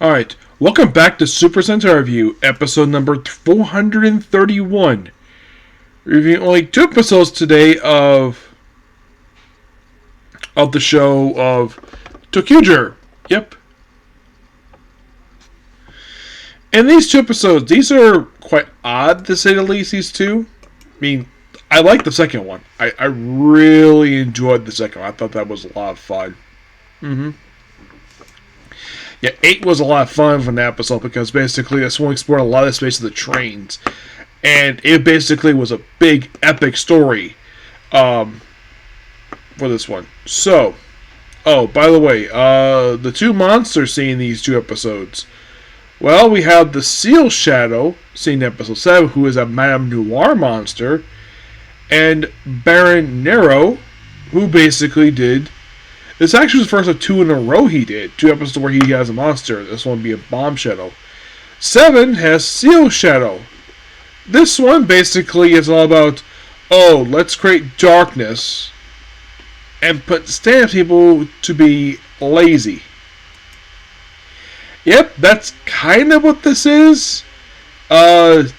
Alright, welcome back to Super Sentai Review, episode number 431. Reviewing only 2 episodes today of the show of ToQger. Yep. And these 2 episodes, these are quite odd to say the least, these 2. I mean, I like the second one. I really enjoyed the second one. I thought that was a lot of fun. Yeah, 8 was a lot of fun from the episode because basically this one explored a lot of the space of the trains. And it basically was a big, epic story for this one. So, oh, by the way, the 2 monsters seen in these 2 episodes. Well, we have the Seal Shadow, seen in episode 7, who is a Madame Noir monster. And Baron Nero, who basically did... This actually was the first of 2 in a row he did. 2 episodes where he has a monster. This one being Bomb Shadow. 7 has Seal Shadow. This one basically is all about, oh, let's create darkness and stand people to be lazy. Yep, that's kind of what this is. Yeah,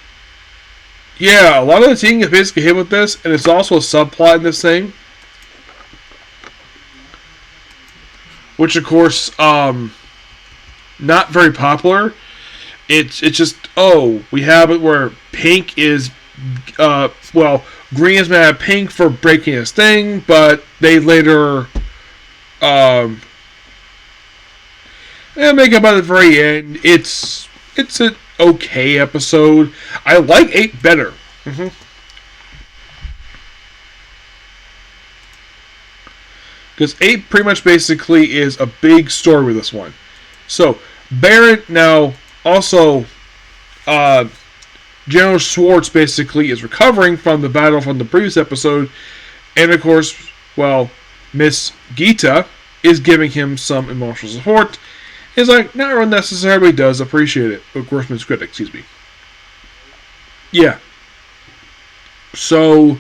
a lot of the team is basically hit with this, and it's also a subplot in this thing. Which, of course, not very popular. It's just, oh, we have it where Pink is, Green is mad at Pink for breaking his thing, but they later, make up at the very end. It's an okay episode. I like 8 better. Because 8 pretty much basically is a big story with this one. So, Baron now also, General Schwartz basically is recovering from the battle from the previous episode. And of course, well, Miss Gita is giving him some emotional support. It's like, not real necessary, but he does appreciate it. Of course, Miss Critic, excuse me. Yeah. So...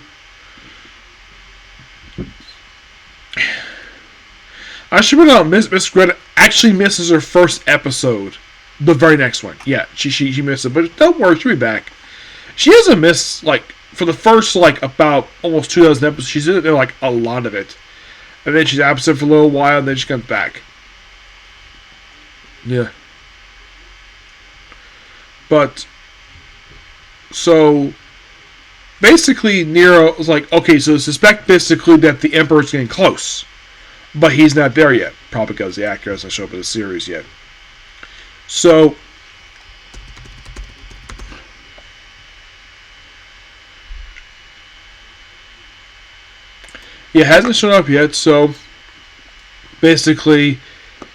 I should point out, Miss Greta actually misses her first episode. The very next one. Yeah, she missed it. But don't worry, she'll be back. She hasn't missed, for the first, about almost 2,000 episodes. She's in there, a lot of it. And then she's absent for a little while, and then she comes back. Yeah. But, so, basically, Nero was like, okay, so suspect basically that the Emperor's getting close. But he's not there yet. Probably because the actor hasn't shown up in the series yet. So, he hasn't shown up yet, so basically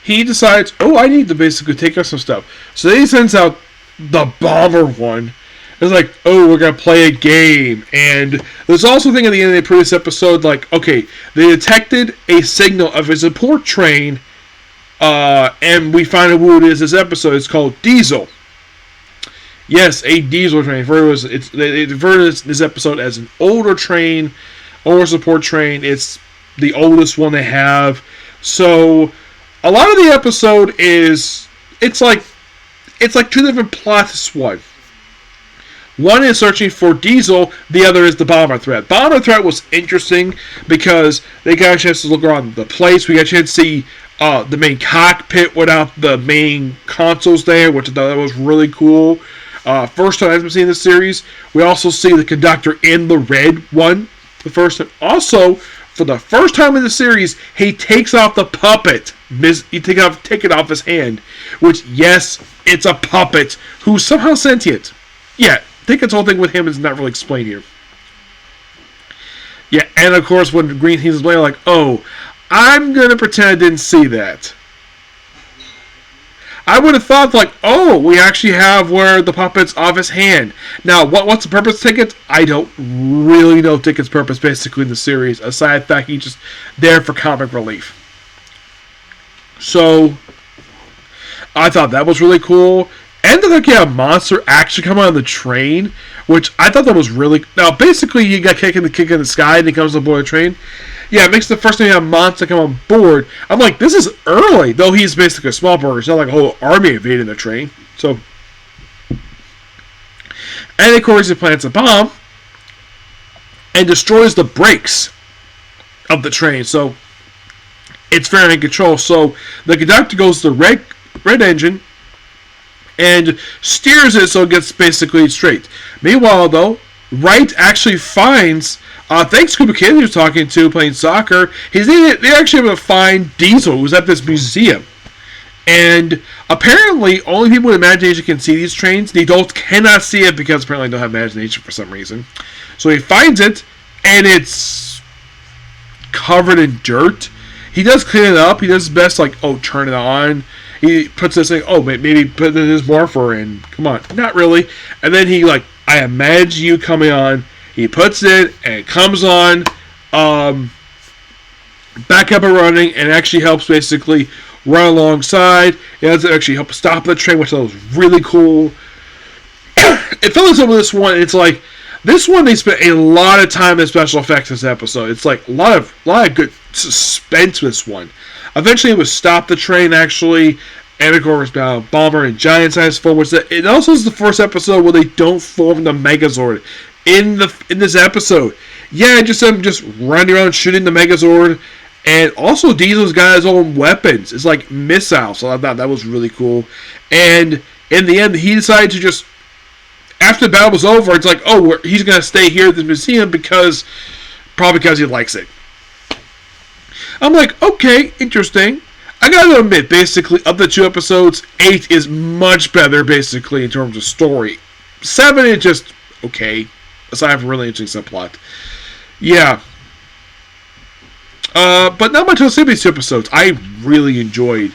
he decides, oh, I need to basically take out some stuff. So then he sends out the bomber one. It's like, oh, we're going to play a game. And there's also a thing at the end of the previous episode, okay, they detected a signal of a support train, and we find out who it is this episode. It's called Diesel. Yes, a diesel train. They refer to this episode as an older train, older support train. It's the oldest one they have. So, a lot of the episode is, it's like 2 different plots this one. One is searching for Diesel, the other is the bomber threat. Bomber threat was interesting because they got a chance to look around the place. We got a chance to see the main cockpit without the main consoles there, which I thought was really cool. First time I've seen this series. We also see the conductor in the red one. The first time. Also, for the first time in the series, he takes off the puppet. He take it off his hand. Which, yes, it's a puppet who's somehow sentient. Yeah. I think this whole thing with him is not really explained here. Yeah, and of course when Green Team's playing, oh, I'm going to pretend I didn't see that. I would have thought, oh, we actually have where the puppet's off his hand. Now, what's the purpose of tickets? I don't really know tickets' purpose basically in the series, aside from the fact he's just there for comic relief. So, I thought that was really cool. And then like a monster actually come out of the train, which I thought that was really... Now, basically, you got kick in the sky, and he comes aboard the train. Yeah, it makes the first time you have a monster come on board. I'm like, this is early, though he's basically a small burger. It's not like a whole army invading the train. So, and of course, he plants a bomb and destroys the brakes of the train. So, it's very in control. So, the conductor goes to the red engine and steers it so it gets basically straight. Meanwhile, though, Wright actually finds, thanks to Cooper Kid, he was talking to, playing soccer, they're actually able to find Diesel, who's at this museum. And apparently, only people with imagination can see these trains. The adults cannot see it because apparently they don't have imagination for some reason. So he finds it, and it's covered in dirt. He does clean it up. He does his best, like, turn it on. He puts this thing, maybe put this morpher in. Come on. Not really. And then he, I imagine you coming on. He puts it, and it comes on. Back up and running, and actually helps basically run alongside. It does actually help stop the train, which was really cool. It felt like some of this one, it's like, this one they spent a lot of time in special effects this episode. It's like a lot of good suspense with this one. Eventually it was stop the train actually, and of course Bomber and Giant Size form, which it also is the first episode where they don't form the Megazord in this episode. Yeah, just them just running around shooting the Megazord, and also Diesel's got his own weapons. It's like missiles, so I thought that was really cool. And in the end, he decided to just, after the battle was over, it's like, he's gonna stay here at the museum probably because he likes it. I'm like, okay, interesting. I gotta admit, basically, of the 2 episodes, 8 is much better, basically, in terms of story. 7 is just okay, aside from a really interesting subplot. Yeah. But not much to say about these 2 episodes. I really enjoyed.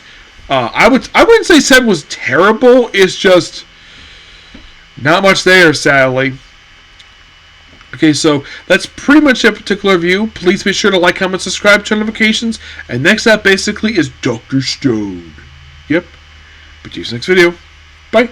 I wouldn't say 7 was terrible. It's just not much there, sadly. Okay, so that's pretty much a particular review. Please be sure to like, comment, subscribe, turn notifications. And next up, basically, is Dr. Stone. Yep. But see you next video. Bye.